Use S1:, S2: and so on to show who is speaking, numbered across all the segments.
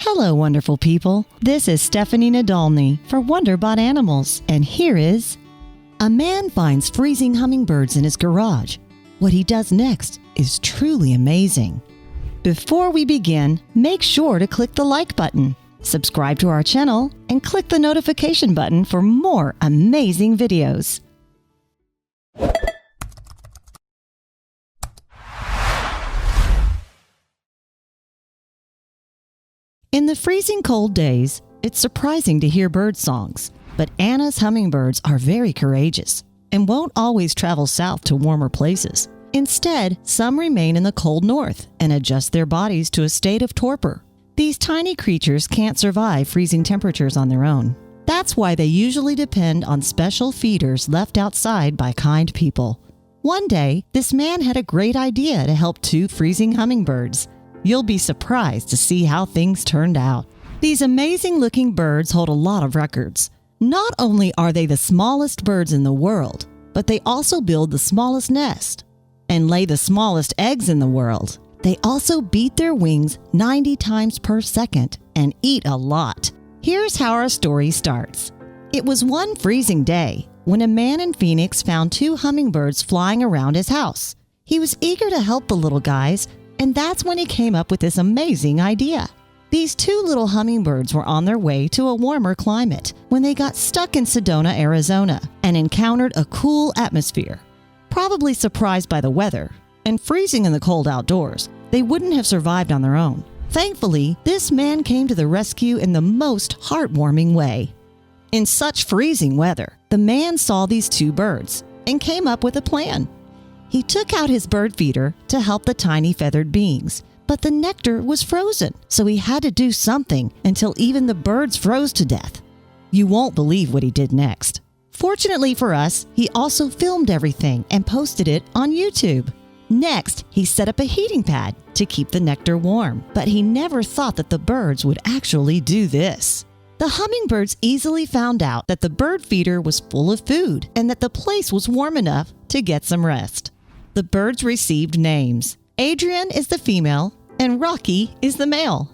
S1: Hello, wonderful people. This is Stephanie Nadolny for Wonderbot Animals, and here is a man finds freezing hummingbirds in his garage. What he does next is truly amazing. Before we begin, make sure to click the like button, subscribe to our channel, and click the notification button for more amazing videos. In the freezing cold days, it's surprising to hear bird songs, but Anna's hummingbirds are very courageous and won't always travel south to warmer places. Instead, some remain in the cold north and adjust their bodies to a state of torpor. These tiny creatures can't survive freezing temperatures on their own. That's why they usually depend on special feeders left outside by kind people. One day, this man had a great idea to help two freezing hummingbirds. You'll be surprised to see how things turned out. These amazing-looking birds hold a lot of records. Not only are they the smallest birds in the world, but they also build the smallest nest and lay the smallest eggs in the world. They also beat their wings 90 times per second and eat a lot. Here's how our story starts. It was one freezing day when a man in Phoenix found two hummingbirds flying around his house. He was eager to help the little guys, and that's when he came up with this amazing idea. These two little hummingbirds were on their way to a warmer climate when they got stuck in Sedona, Arizona, and encountered a cool atmosphere. Probably surprised by the weather and freezing in the cold outdoors, they wouldn't have survived on their own. Thankfully, this man came to the rescue in the most heartwarming way. In such freezing weather, the man saw these two birds and came up with a plan. He took out his bird feeder to help the tiny feathered beings, but the nectar was frozen, so he had to do something until even the birds froze to death. You won't believe what he did next. Fortunately for us, he also filmed everything and posted it on YouTube. Next, he set up a heating pad to keep the nectar warm, but he never thought that the birds would actually do this. The hummingbirds easily found out that the bird feeder was full of food and that the place was warm enough to get some rest. The birds received names. Adrian is the female and Rocky is the male.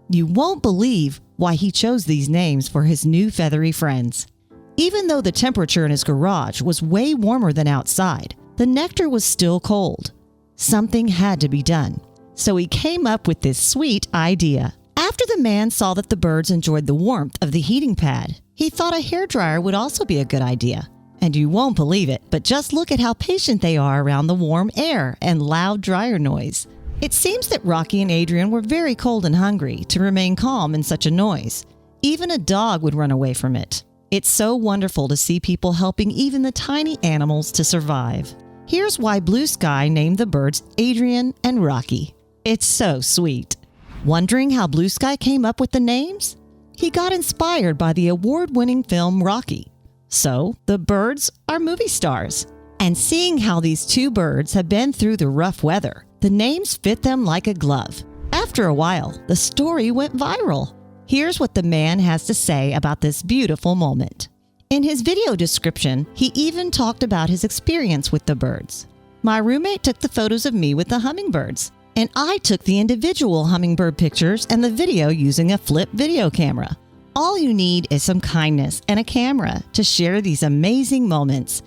S1: You won't believe why he chose these names for his new feathery friends. Even though the temperature in his garage was way warmer than outside, the nectar was still cold. Something had to be done, so he came up with this sweet idea. After the man saw that the birds enjoyed the warmth of the heating pad, he thought a hairdryer would also be a good idea. And you won't believe it, but just look at how patient they are around the warm air and loud dryer noise. It seems that Rocky and Adrian were very cold and hungry to remain calm in such a noise. Even a dog would run away from it. It's so wonderful to see people helping even the tiny animals to survive. Here's why Blue Sky named the birds Adrian and Rocky. It's so sweet. Wondering how Blue Sky came up with the names? He got inspired by the award-winning film Rocky. So, the birds are movie stars. And seeing how these two birds have been through the rough weather, the names fit them like a glove. After a while, the story went viral. Here's what the man has to say about this beautiful moment. In his video description, he even talked about his experience with the birds. My roommate took the photos of me with the hummingbirds, and I took the individual hummingbird pictures and the video using a flip video camera. All you need is some kindness and a camera to share these amazing moments.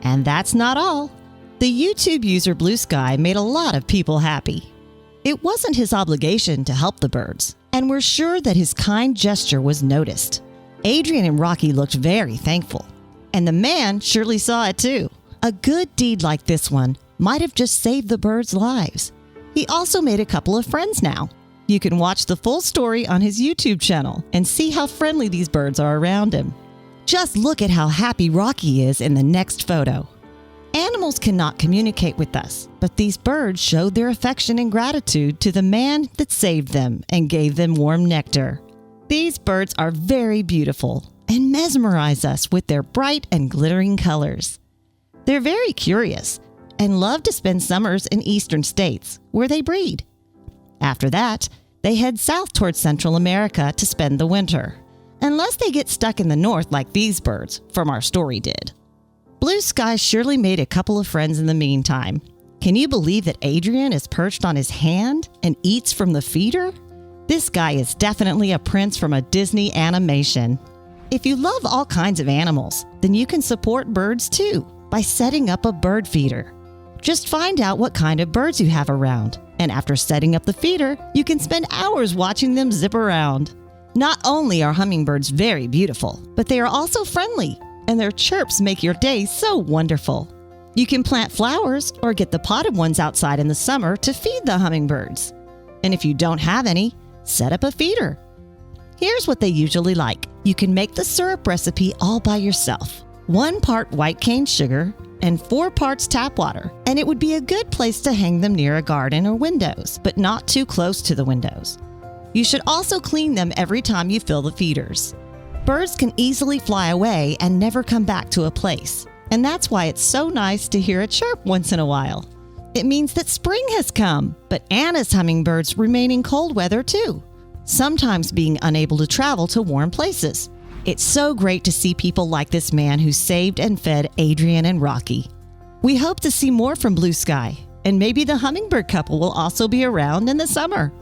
S1: And that's not all. The YouTube user Blue Sky made a lot of people happy. It wasn't his obligation to help the birds, and we're sure that his kind gesture was noticed. Adrian and Rocky looked very thankful, and the man surely saw it too. A good deed like this one might have just saved the birds' lives. He also made a couple of friends now. You can watch the full story on his YouTube channel and see how friendly these birds are around him. Just look at how happy Rocky is in the next photo. Animals cannot communicate with us, but these birds showed their affection and gratitude to the man that saved them and gave them warm nectar. These birds are very beautiful and mesmerize us with their bright and glittering colors. They're very curious and love to spend summers in eastern states where they breed. After that, they head south towards Central America to spend the winter, unless they get stuck in the north like these birds from our story did. Blue Sky surely made a couple of friends in the meantime. Can you believe that Adrian is perched on his hand and eats from the feeder? This guy is definitely a prince from a Disney animation. If you love all kinds of animals, then you can support birds too by setting up a bird feeder. Just find out what kind of birds you have around, and after setting up the feeder, you can spend hours watching them zip around. Not only are hummingbirds very beautiful, but they are also friendly, and their chirps make your day so wonderful. You can plant flowers or get the potted ones outside in the summer to feed the hummingbirds. And if you don't have any, set up a feeder. Here's what they usually like. You can make the syrup recipe all by yourself. 1 part white cane sugar and 4 parts tap water. And it would be a good place to hang them near a garden or windows, but not too close to the windows. You should also clean them every time you fill the feeders. Birds can easily fly away and never come back to a place. And that's why it's so nice to hear a chirp once in a while. It means that spring has come, but Anna's hummingbirds remain in cold weather too, sometimes being unable to travel to warm places. It's so great to see people like this man who saved and fed Adrian and Rocky. We hope to see more from Blue Sky, and maybe the hummingbird couple will also be around in the summer.